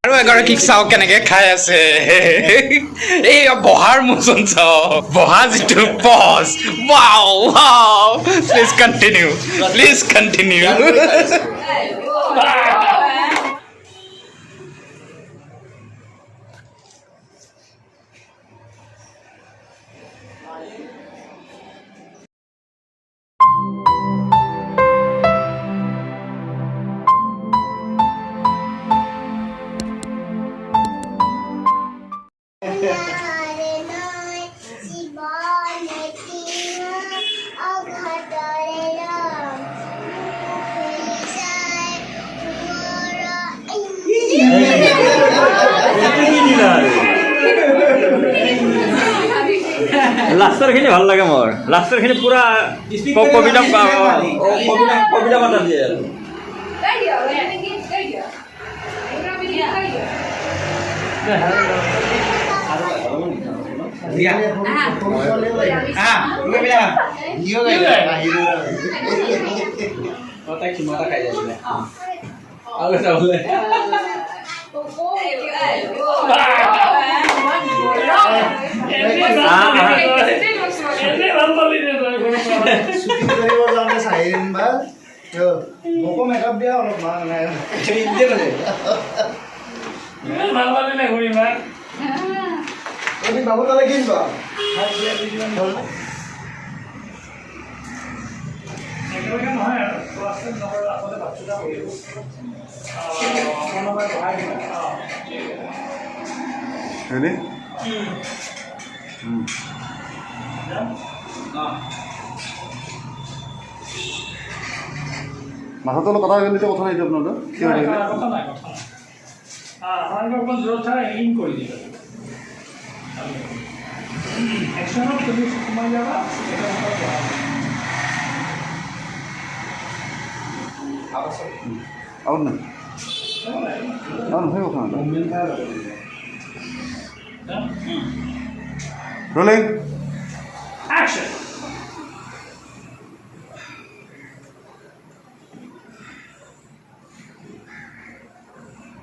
আৰু এগৰাকীক চাওক কেনেকে খাই আছে এই বহাৰ মোচন চাওক বহা যিটো pause wow wow please continue লাষ্টৰ খিনি ভাল লাগে মোৰ লাষ্টৰ খিনি পুৰা কবিতা পাতা দিয়ে মোকো মেকআপ দিয়া অলপ বাবু তালে কিনবা মাথাটো অলপ কথা গেলে কথা নাই আপনার কথা নাই অকমান দূৰত থাকা ইন কৰি দিবা একশনত তুমি সোমাই যাবা আউট না কথা না ৰোলিং অ্যাকশন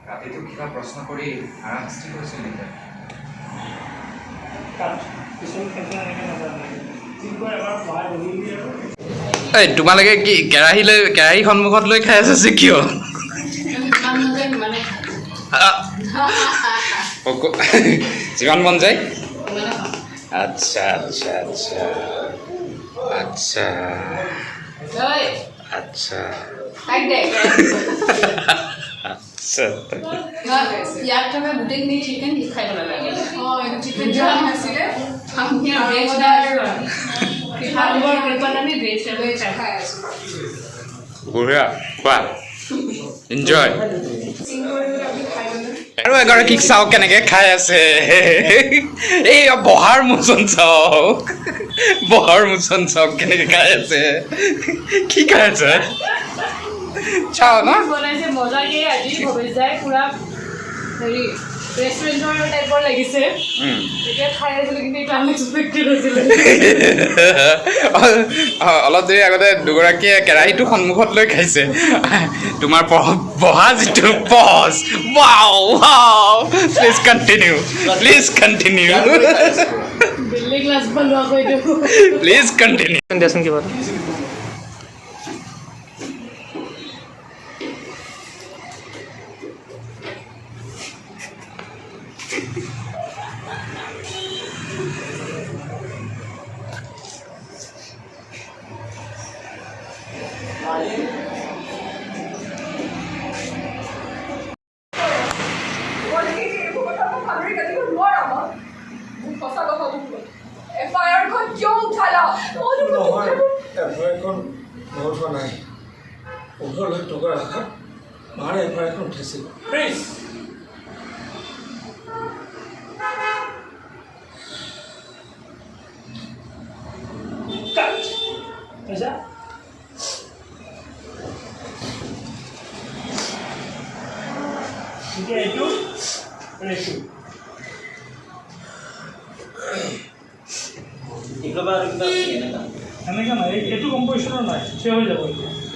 ৰাতিটো কিবা প্ৰশ্ন কৰি হাৰাশাস্তি কৰিছিল নেকি তোমালোকে কি কেৰাহী সন্মুখত লৈ খাই আছে কিয় যিমান মন যায় আচ্ছা আচ্ছা আচ্ছা আচ্ছা আচ্ছা ইয়াত থকা গোটেইখিনি চিকেন খাই ভাল লাগে বঢ়িয়া খোৱা এনজয় আৰু এগৰাকীক চাওক কেনেকে খাই আছে এই বহাৰ মোচন চাওক কেনেকে খাই আছে কি খাই আছে চাও না বনাইছে মজাকে আজি ভবেশ যায় পুৰা হেৰি ৰেষ্টুৰেণ্টৰ টাইপৰ লাগিছে এতিয়া খাই আছিলোঁ কিন্তু এইটো আনএক্সপেক্টেড হৈছিলে অলপ দেৰি আগতে দুগৰাকীয়ে কেৰাহীটো সন্মুখত লৈ খাইছে তোমাৰ বহা যিটো pause wow please continue building class বনোৱা কৈ দিওঁ প্লিজ কণ্টিনিউ দিয়াচোন কিবা এনেকৈ নাই এইটো কম্পজিশ্যনৰ নাই থিয় হৈ যাব এতিয়া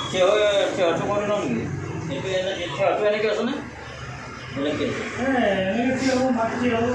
থিয়টো কৰি লওঁ নেকি থিয়টো এনেকৈ আছেনে বেলেগকৈ আছে এনেকৈ কি হ'ব মাটি হ'ব